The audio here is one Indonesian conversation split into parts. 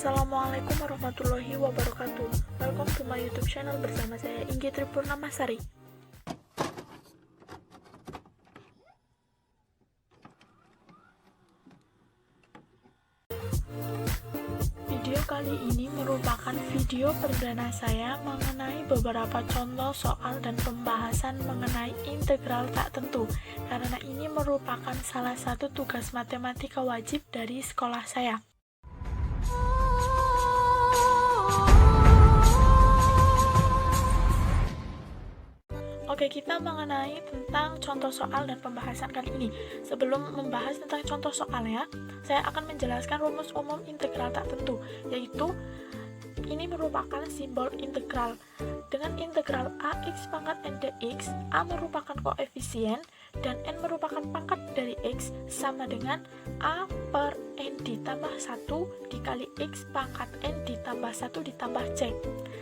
Assalamualaikum warahmatullahi wabarakatuh. Welcome to my YouTube channel bersama saya Inggi Tripurnamasari. Video kali ini merupakan video perdana saya mengenai beberapa contoh soal dan pembahasan mengenai integral tak tentu, karena ini merupakan salah satu tugas matematika wajib dari sekolah saya. Oke, kita mengenai tentang contoh soal dan pembahasan kali ini. Sebelum membahas tentang contoh soalnya, saya akan menjelaskan rumus umum integral tak tentu, yaitu ini merupakan simbol integral. Dengan integral ax pangkat n dx, a merupakan koefisien dan n merupakan pangkat dari x, sama dengan a per n ditambah 1 dikali x pangkat n ditambah 1 ditambah c.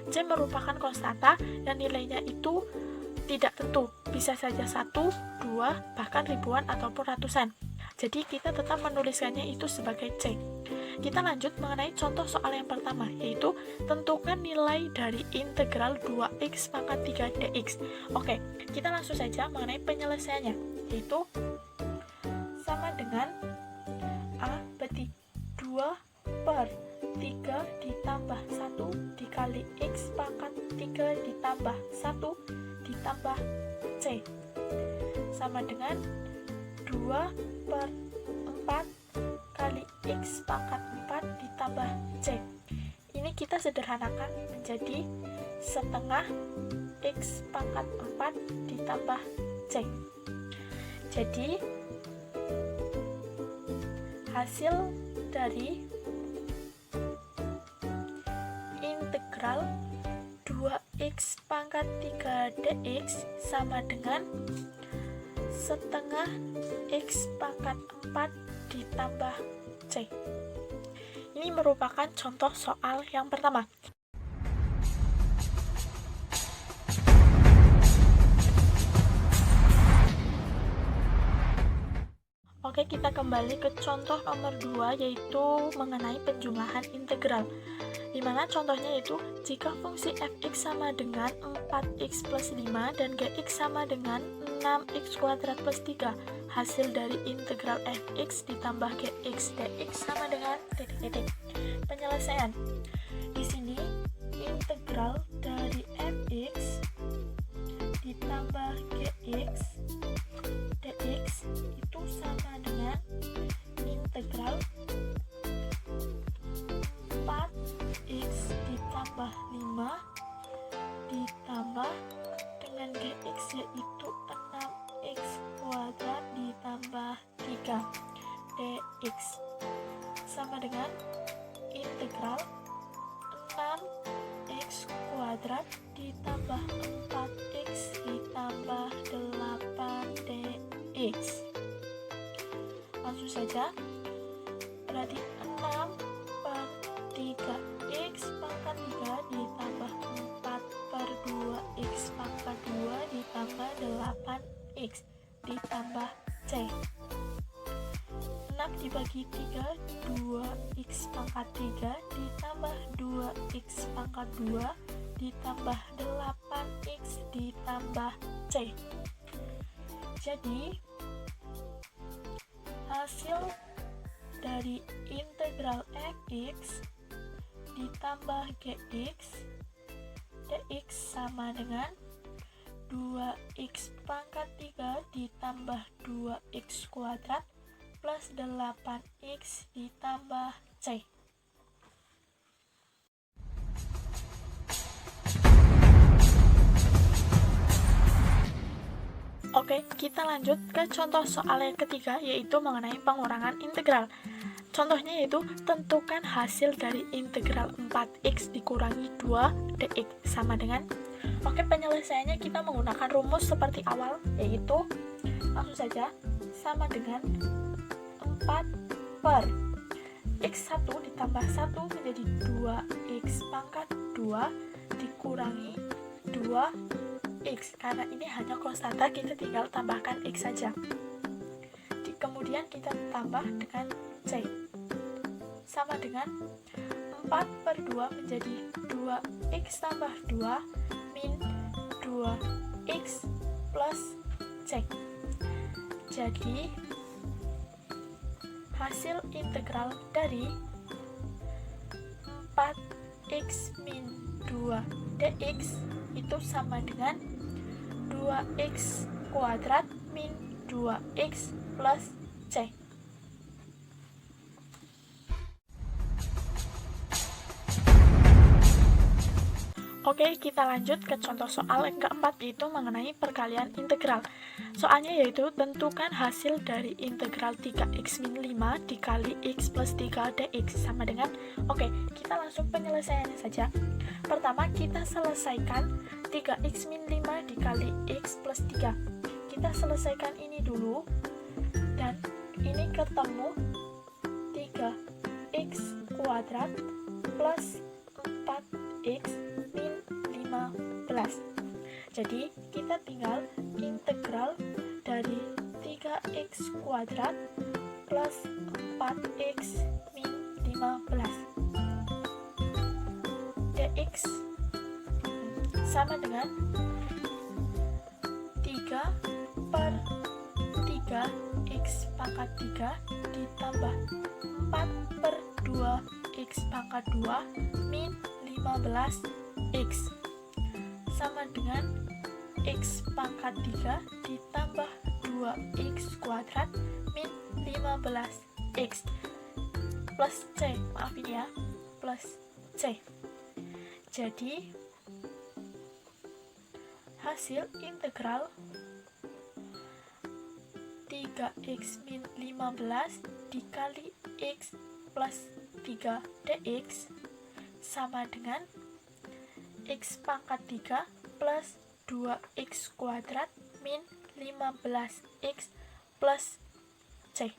C merupakan konstanta dan nilainya itu tidak tentu, bisa saja 1, 2, bahkan ribuan ataupun ratusan. Jadi kita tetap menuliskannya itu sebagai C. Kita lanjut mengenai contoh soal yang pertama, yaitu tentukan nilai dari integral 2x pangkat 3 dx. Oke, kita langsung saja mengenai penyelesaiannya, yaitu sama dengan A petik 2 per 3 ditambah 1 dikali x pangkat 3 ditambah 1 ditambah C, sama dengan 2 per 4 kali x pangkat 4 ditambah C. Ini kita sederhanakan menjadi setengah x pangkat 4 ditambah C. Jadi hasil dari integral 2x pangkat 3 dx sama dengan setengah x pangkat 4 ditambah C. Ini merupakan contoh soal yang pertama. Oke, kita kembali ke contoh nomor 2, yaitu mengenai penjumlahan integral. Dimana contohnya yaitu jika fungsi fx sama dengan 4x plus 5 dan gx sama dengan 6x kuadrat plus 3, hasil dari integral fx ditambah gx dx sama dengan titik-titik. Penyelesaian. Di sini integral dari fx ditambah gx dx itu sama dengan integral 4x ditambah 5 ditambah dengan gx yaitu 6x kuadrat ditambah 3 dx sama dengan integral 6x kuadrat ditambah 4x ditambah 8 dx. Langsung saja, berarti 6 per 3x pangkat 3 ditambah 4 per 2x pangkat 2 ditambah 8x ditambah C. 6 dibagi 3, 2x pangkat 3 ditambah 2x pangkat 2 ditambah 8x ditambah C. Jadi hasil dari integral fx ditambah gx dx sama dengan 2x pangkat 3 ditambah 2x kuadrat plus 8x ditambah C. Oke, kita lanjut ke contoh soal yang ketiga, yaitu mengenai pengurangan integral. Contohnya yaitu tentukan hasil dari integral 4x dikurangi 2 dx sama dengan. Oke, penyelesaiannya kita menggunakan rumus seperti awal, yaitu langsung saja sama dengan 4 per x1 ditambah 1 menjadi 2x pangkat 2 dikurangi 2x. Karena ini hanya konstanta, kita tinggal tambahkan x saja. Kemudian kita tambah dengan C sama dengan 4/2 menjadi 2x tambah 2 min 2x plus C. Jadi hasil integral dari 4x min 2 dx itu sama dengan 2x kuadrat min 2x plus C. Oke, kita lanjut ke contoh soal yang keempat, yaitu mengenai perkalian integral. Soalnya yaitu tentukan hasil dari integral 3x min 5 dikali x plus 3 dx sama dengan, oke, kita langsung penyelesaiannya saja. Pertama, kita selesaikan 3x min 5 dikali x plus 3. Kita selesaikan ini dulu, dan ini ketemu 3x kuadrat plus 4x min 15. Jadi kita tinggal integral dari 3x kuadrat plus 4x min 15 dx sama dengan 3/3 x pangkat 3 ditambah 4/2 x pangkat 2 min 15x sama dengan x pangkat 3 ditambah 2x kuadrat min 15x plus C, maafin ya, plus C. Jadi hasil integral 3x min 15 dikali x plus 3 dx sama dengan x pangkat 3 plus 2x kuadrat min 15x plus C.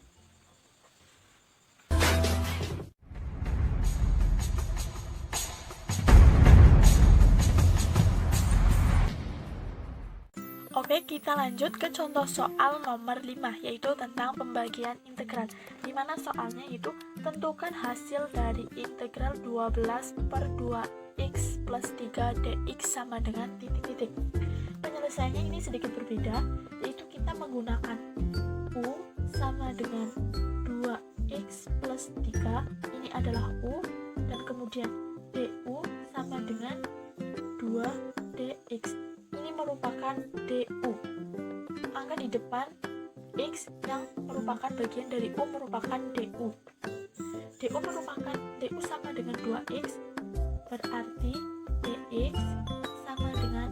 Oke, kita lanjut ke contoh soal nomor 5, yaitu tentang pembagian integral. Dimana soalnya itu tentukan hasil dari integral 12/2x plus 3 dx sama dengan titik-titik. Penyelesaiannya ini sedikit berbeda, yaitu kita menggunakan U sama dengan 2x plus 3, ini adalah U, dan kemudian DU sama dengan 2dx, ini merupakan DU. Angka di depan X yang merupakan bagian dari U merupakan DU. DU merupakan DU sama dengan 2x, berarti dx sama dengan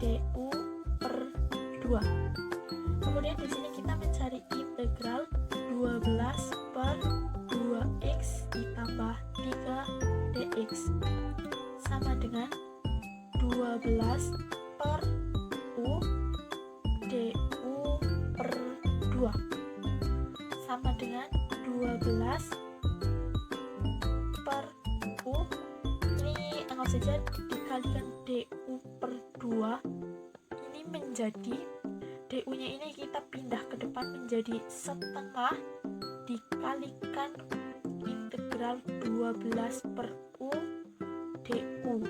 DU per 2. Kemudian di sini kita mencari integral 12/2x ditambah 3 dx sama dengan 12 per U DU per 2 sama dengan 12 per U, ini anggap saja dikalikan DU per 2, ini menjadi DU nya ini kita pindah ke depan menjadi setengah dikalikan integral 12 per U DU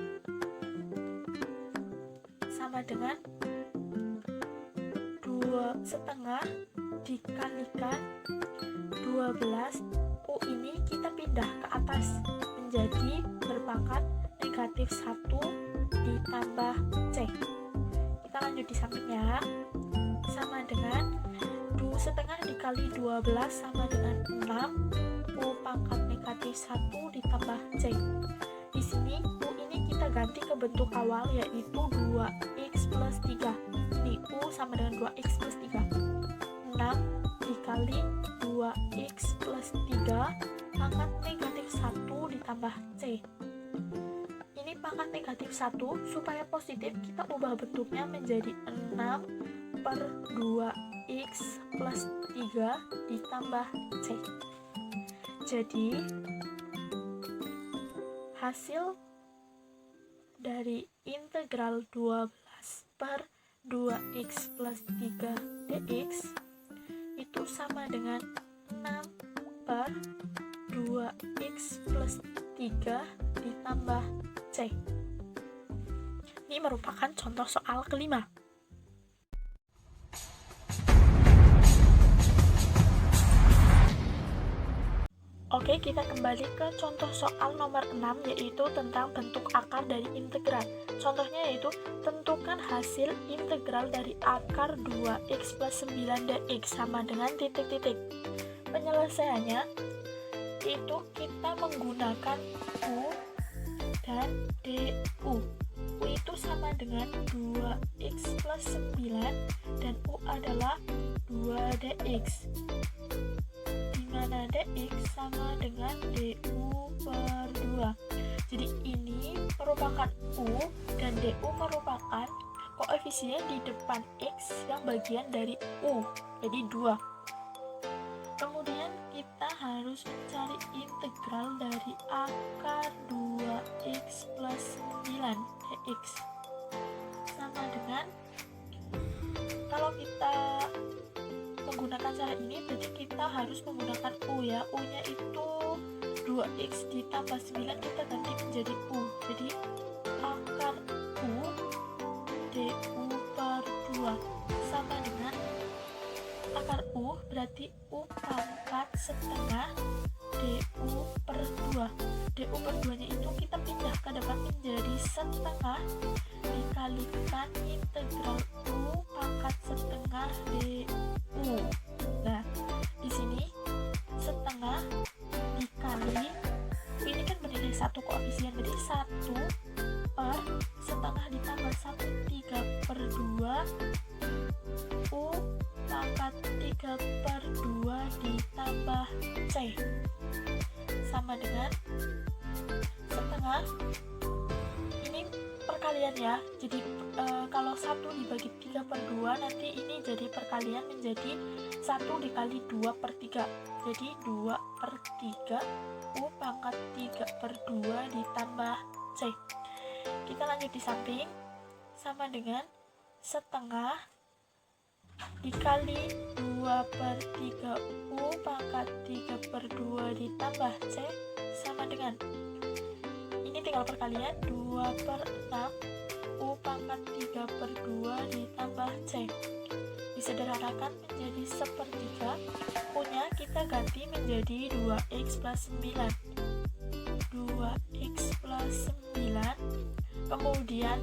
sama dengan 2,5 dikalikan 12. U ini kita pindah ke atas menjadi berpangkat negatif 1 ditambah C. Kita lanjut di sampingnya, sama dengan 2,5 dikali 12 sama dengan 6. U pangkat negatif 1 ditambah C. Di sini U ini kita ganti ke bentuk awal, yaitu 2x plus 3. Ini U sama dengan 2x plus 3. 6 dikali 2x plus 3 pangkat negatif 1 ditambah C. Ini pangkat negatif 1, supaya positif kita ubah bentuknya menjadi 6/2x plus 3 ditambah C. Jadi hasil dari integral 12/2x plus 3 dx itu sama dengan per 2x plus 3 ditambah C. Ini merupakan contoh soal kelima. Oke, kita kembali ke contoh soal nomor 6, yaitu tentang bentuk akar dari integral. Contohnya yaitu, tentukan hasil integral dari akar 2x plus 9dx sama dengan titik-titik. Penyelesaiannya yaitu kita menggunakan U dan DU. U itu sama dengan 2x plus 9 dan U adalah 2dx, dimana dx sama dengan du per 2. Jadi ini merupakan U dan du merupakan koefisien di depan x yang bagian dari U, jadi 2. Kemudian kita harus mencari integral dari akar 2x plus 9 dx sama dengan, kalau kita menggunakan cara ini berarti kita harus menggunakan U ya. U nya itu 2x ditambah 9, kita ganti menjadi U, jadi akar U du per 2 sama dengan akar U berarti U pangkat setengah du per 2. Du per 2 nya itu kita pindah ke depan menjadi setengah dikalikan integral U pangkat setengah du. Nah, di sini setengah dikali U ini kan bernilai 1 koefisien, jadi 1 per setengah ditambah 1/3 per 2 U pangkat 3 per 2 ditambah C sama dengan setengah, ini perkalian ya, jadi kalau 1 dibagi 3 per 2 nanti ini jadi perkalian menjadi 1 dikali 2 per 3, jadi 2 per 3 U pangkat 3 per 2 ditambah C. Kita lanjut di samping, sama dengan setengah dikali 2 per 3 U pangkat 3 per 2 ditambah C sama dengan, ini tinggal perkalian, 2 per 6 U pangkat 3 per 2 ditambah C. Disederhanakan menjadi 1/3, U nya kita ganti menjadi 2x plus 9, 2x plus 9, kemudian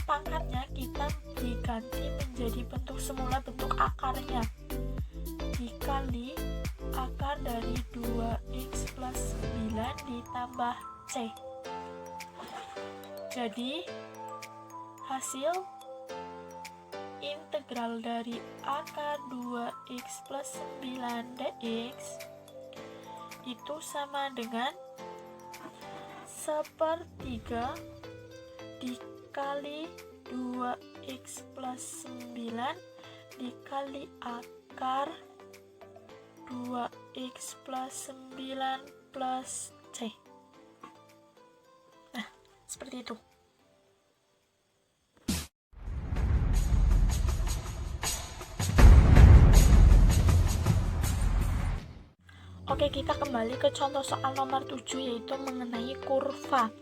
pangkatnya kita diganti menjadi bentuk semula, bentuk akarnya, dikali akar dari 2x plus 9 ditambah C. Jadi hasil integral dari akar 2x plus 9 dx itu sama dengan 1/3 dikali 2x plus 9 dikali akar 2x plus 9 plus C. Nah, seperti itu. Oke, kita kembali ke contoh soal nomor 7, yaitu mengenai kurva.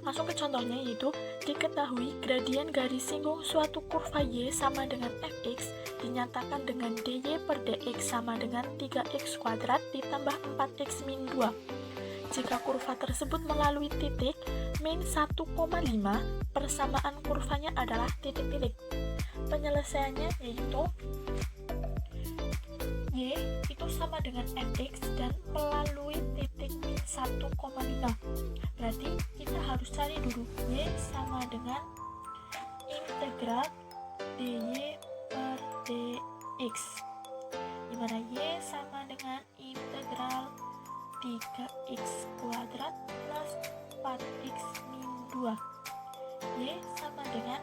Langsung ke contohnya, yaitu diketahui gradien garis singgung suatu kurva Y sama dengan fx dinyatakan dengan dy per dx sama dengan 3x kuadrat ditambah 4x min 2. Jika kurva tersebut melalui titik min 1,5, persamaan kurvanya adalah titik-titik. Penyelesaiannya yaitu Y itu sama dengan fx dan melalui titik min 1,5. Berarti kita harus cari dulu Y sama dengan integral dy per dx, dimana Y sama dengan integral 3x kuadrat plus 4x min 2. Y sama dengan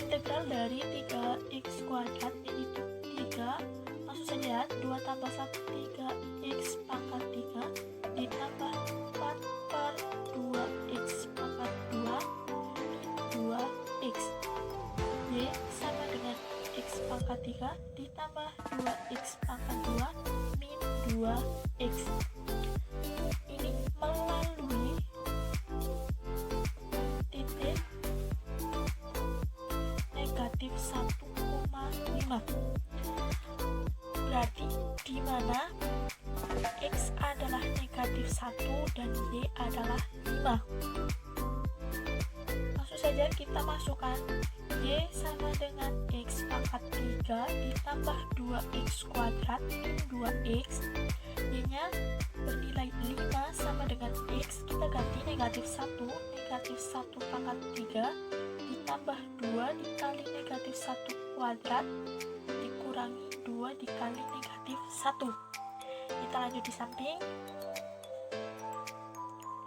integral dari 3x kuadrat yaitu 3, langsung saja 2 tambah 1 3x pangkat 3 ditambah 4 per 2x pangkat 2 min 2x. Y sama dengan x pangkat 3 ditambah 2x pangkat 2 min 2. 2x. Ini melalui titik negatif 1,5. Berarti di mana x adalah negatif 1 dan y adalah 5. Langsung saja kita masukkan y sama dengan x pangkat 3 ditambah 2x kuadrat min 2x. Y nya bernilai 5 sama dengan x, kita ganti negatif 1, negatif 1 pangkat 3 ditambah 2 dikali negatif 1 kuadrat dikurangi 2 dikali negatif 1. Kita lanjut di samping.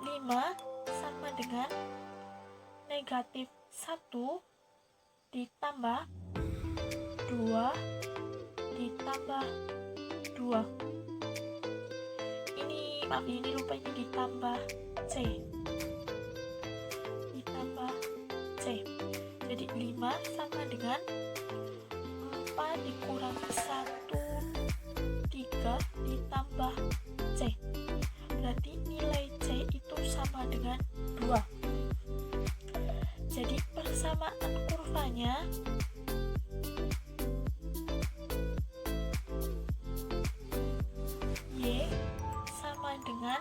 5 sama dengan negatif 1 ditambah 2 ditambah 2. Ini lupa, ini ditambah c. Ditambah c. Jadi 5 sama dengan 4 dikurangi 1, 3 ditambah c. Berarti nilai c itu sama dengan 2. Jadi persamaan kurvanya y sama dengan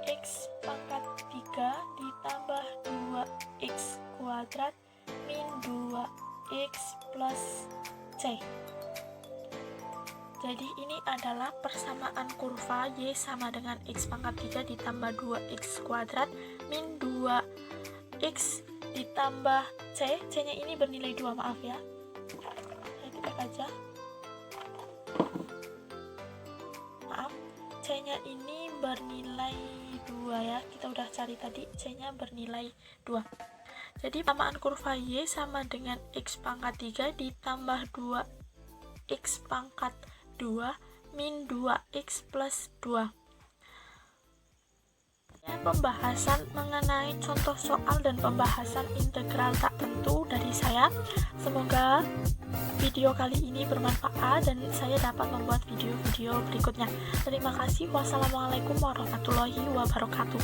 x pangkat 3 ditambah 2x kuadrat min 2x plus c. Jadi ini adalah persamaan kurva y sama dengan x pangkat 3 ditambah 2x kuadrat min 2x ditambah c. C nya ini bernilai 2, maaf ya. Saya tidak aja. Maaf, c nya ini bernilai 2 ya. Kita udah cari tadi, c nya bernilai 2. Jadi persamaan kurva y sama dengan x pangkat 3 ditambah 2x pangkat 2 min 2x plus 2. Pembahasan mengenai contoh soal dan pembahasan integral tak tentu dari saya. Semoga video kali ini bermanfaat dan saya dapat membuat video-video berikutnya. Terima kasih. Wassalamualaikum warahmatullahi wabarakatuh.